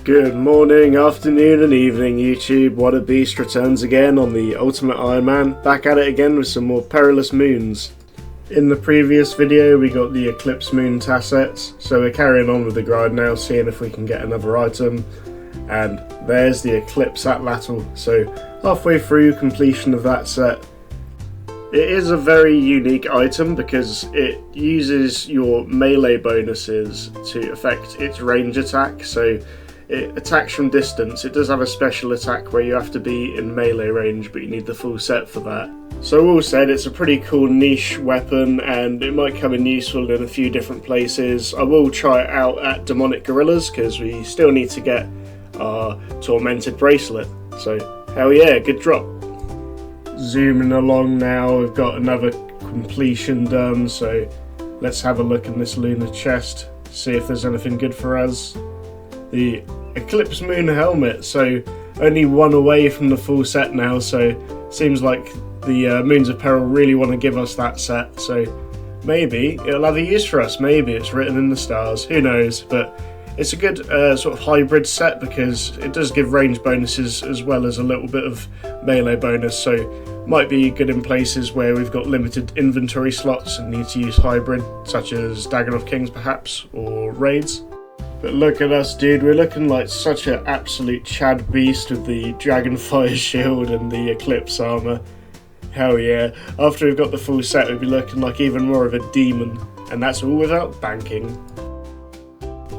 Good morning, afternoon and evening YouTube. Butta Weast returns again on the Ultimate Ironman, back at it again with some more perilous moons. In the previous video we got the Eclipse Moon tassets, so we're carrying on with the grind now, seeing if we can get another item. And there's the Eclipse Atlatl, so halfway through completion of that set. It is a very unique item because it uses your melee bonuses to affect its range attack, so it attacks from distance. It does have a special attack where you have to be in melee range, but you need the full set for that. So all said, it's a pretty cool niche weapon and it might come in useful in a few different places. I will try it out at Demonic Gorillas because we still need to get our Tormented Bracelet. So hell yeah, good drop. Zooming along now, we've got another completion done, so let's have a look in this lunar chest, see if there's anything good for us. The Eclipse Moon helmet, so only one away from the full set now, so seems like the Moons of Peril really want to give us that set, so maybe it'll have a use for us, maybe it's written in the stars, who knows, but it's a good sort of hybrid set because it does give range bonuses as well as a little bit of melee bonus, so might be good in places where we've got limited inventory slots and need to use hybrid, such as Dagon of Kings perhaps, or raids. But look at us, dude, we're looking like such an absolute Chad beast with the Dragonfire shield and the Eclipse armour. Hell yeah, after we've got the full set we'll be looking like even more of a demon, and that's all without banking.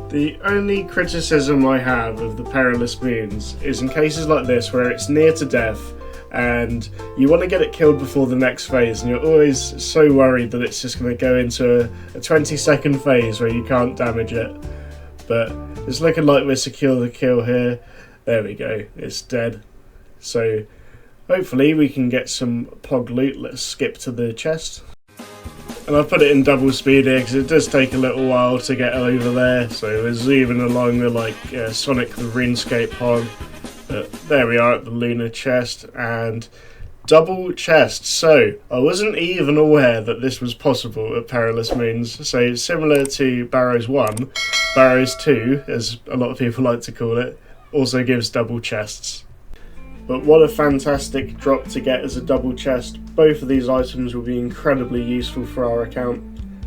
The only criticism I have of the Perilous Moons is in cases like this where it's near to death and you want to get it killed before the next phase and you're always so worried that it's just going to go into a 20-second phase where you can't damage it. But it's looking like we're secure the kill here. There we go, it's dead. So hopefully we can get some pog loot. Let's skip to the chest. And I've put it in double speed here because it does take a little while to get over there. So we're zooming along the like Sonic the Runescape hog. But there we are at the lunar chest and double chest. So I wasn't even aware that this was possible at Perilous Moons. So similar to Barrows 1, Barrows 2, as a lot of people like to call it, also gives double chests. But what a fantastic drop to get as a double chest. Both of these items will be incredibly useful for our account.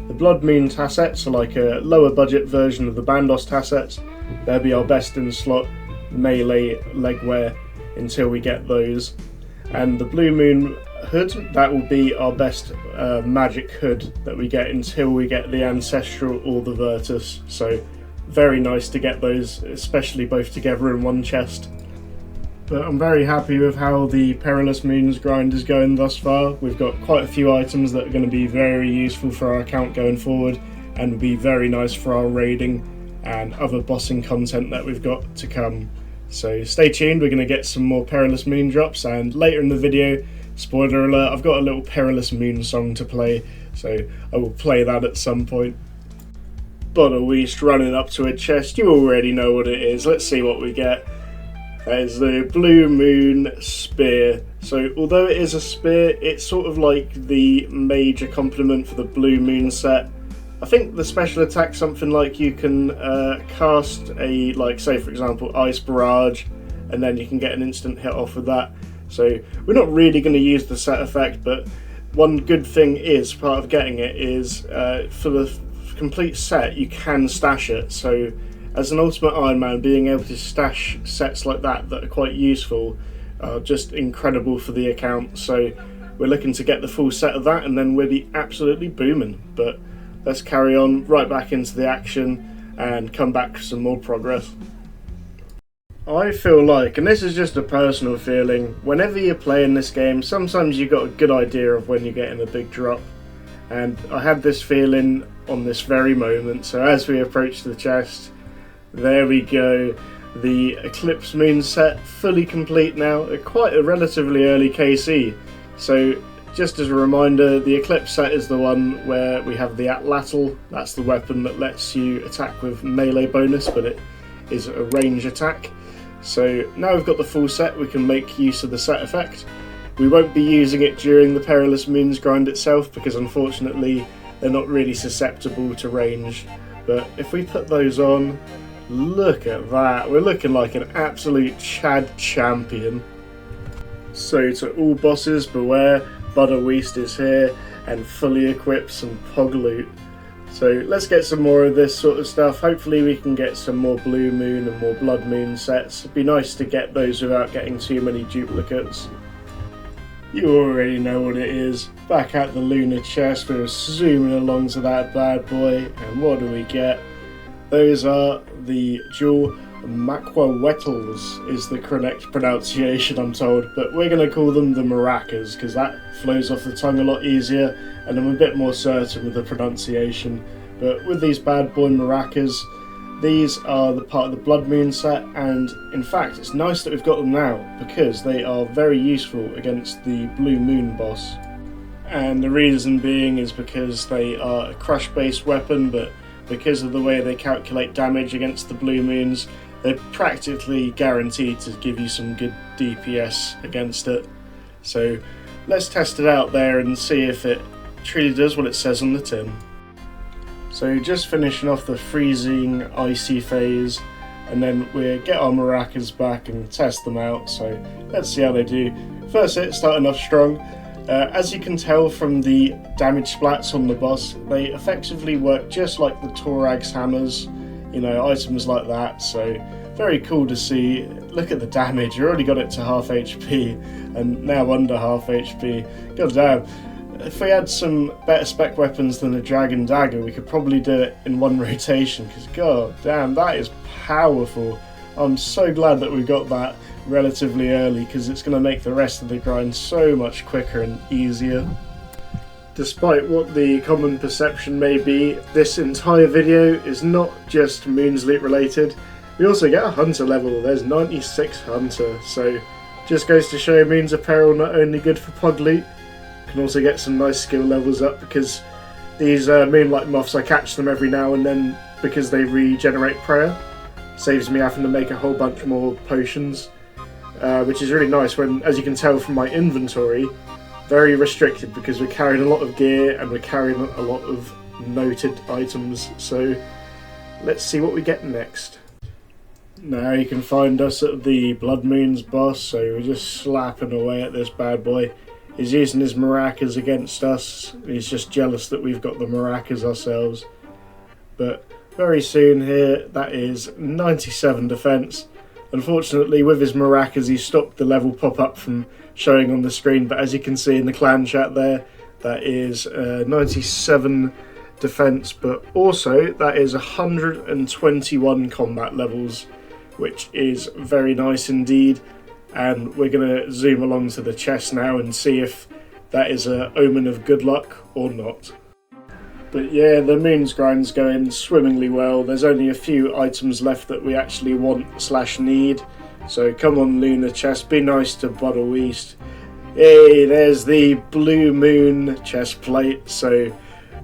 The Blood Moon tassets are like a lower budget version of the Bandos tassets. They'll be our best in slot melee legwear until we get those. And the Blue Moon hood, that will be our best magic hood that we get until we get the Ancestral or the Virtus. So very nice to get those, especially both together in one chest. But I'm very happy with how the Perilous Moons grind is going thus far. We've got quite a few items that are going to be very useful for our account going forward and will be very nice for our raiding and other bossing content that we've got to come. So stay tuned, we're going to get some more Perilous Moon drops, and later in the video, spoiler alert, I've got a little Perilous Moon song to play, so I will play that at some point. Butta Weast running up to a chest, you already know what it is, let's see what we get. That is the Blue Moon Spear. So although it is a spear, it's sort of like the major complement for the Blue Moon set. I think the special attack something like you can cast a, like say for example, Ice Barrage, and then you can get an instant hit off with that. So we're not really going to use the set effect, but one good thing is, part of getting it is, for the complete set you can stash it. So as an Ultimate Ironman, being able to stash sets like that are quite useful are just incredible for the account. So we're looking to get the full set of that and then we'll be absolutely booming. But let's carry on right back into the action and come back for some more progress. I feel like, and this is just a personal feeling, whenever you're playing this game, sometimes you got a good idea of when you're getting a big drop. And I had this feeling on this very moment. So as we approach the chest, there we go. The Eclipse Moon set fully complete now at quite a relatively early KC. So just as a reminder, the Eclipse set is the one where we have the Atlatl. That's the weapon that lets you attack with melee bonus, but it is a range attack. So now we've got the full set, we can make use of the set effect. We won't be using it during the Perilous Moons grind itself because unfortunately they're not really susceptible to range. But if we put those on, Look at that, we're looking like an absolute Chad champion. So to all bosses beware, Butta Weast is here and fully equipped some pog loot. So let's get some more of this sort of stuff. Hopefully we can get some more Blue Moon and more Blood Moon sets. It'd be nice to get those without getting too many duplicates. You already know what it is. Back at the lunar chest, we're zooming along to that bad boy, and what do we get? Those are the dual Maquawetals is the correct pronunciation, I'm told, but we're going to call them the maracas because that flows off the tongue a lot easier and I'm a bit more certain with the pronunciation. But with these bad boy maracas, these are the part of the Blood Moon set, and in fact it's nice that we've got them now because they are very useful against the Blue Moon boss. And the reason being is because they are a crush based weapon, but because of the way they calculate damage against the Blue Moons, they're practically guaranteed to give you some good DPS against it. So let's test it out there and see if it truly does what it says on the tin. So just finishing off the freezing icy phase, and then we'll get our maracas back and test them out. So let's see how they do. First hit starting off strong. As you can tell from the damage splats on the boss, they effectively work just like the Torag's hammers, you know, items like that. So very cool to see. Look at the damage, you already got it to half HP and now under half HP. God damn, if we had some better spec weapons than a Dragon Dagger, we could probably do it in one rotation, because god damn, that is powerful. I'm so glad that we got that relatively early, because it's going to make the rest of the grind so much quicker and easier. Despite what the common perception may be, this entire video is not just Moons loot related. We also get a Hunter level. There's 96 Hunter, so just goes to show Moons of Peril not only good for pog loot, can also get some nice skill levels up, because these Moonlight Moths, I catch them every now and then because they regenerate prayer. Saves me having to make a whole bunch more potions, which is really nice when, as you can tell from my inventory, very restricted because we're carrying a lot of gear and we're carrying a lot of noted items. So let's see what we get next. Now you can find us at the Blood Moons boss, so we're just slapping away at this bad boy. He's using his maracas against us. He's just jealous that we've got the maracas ourselves. But very soon here, that is 97 defense. Unfortunately, with his maracas, he stopped the level pop-up from showing on the screen, but as you can see in the clan chat there, that is 97 defense, but also that is 121 combat levels, which is very nice indeed. And we're going to zoom along to the chest now and see if that is an omen of good luck or not. But yeah, the Moons grind's going swimmingly well. There's only a few items left that we actually want/need. So come on, Lunar Chest, be nice to Butta Weast. Hey, there's the Blue Moon chest plate. So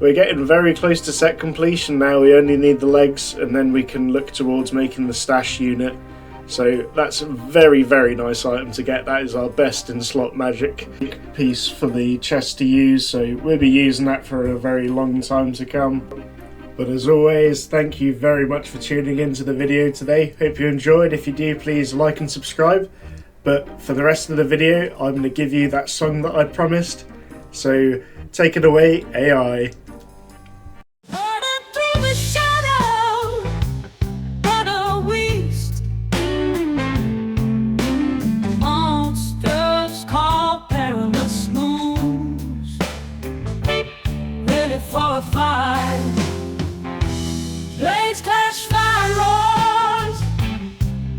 we're getting very close to set completion now. We only need the legs and then we can look towards making the stash unit. So that's a very, very nice item to get. That is our best in slot magic piece for the chest to use, so we'll be using that for a very long time to come. But as always, thank you very much for tuning into the video today. Hope you enjoyed. If you do, please like and subscribe. But for the rest of the video, I'm going to give you that song that I promised. So take it away, AI. Blades clash, fire roars,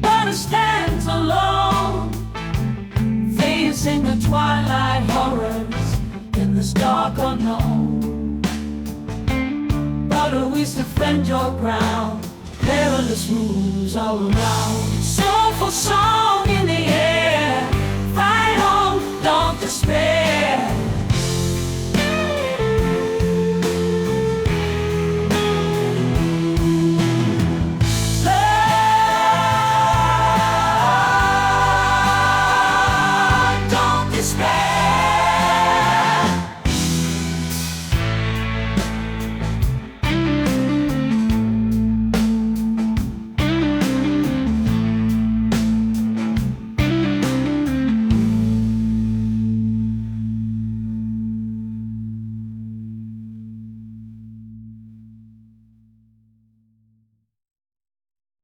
Butta stands alone, facing the twilight horrors in this dark unknown. Butta Weast, defend your ground, perilous moves all around. Soulful song in the air, fight on, don't despair.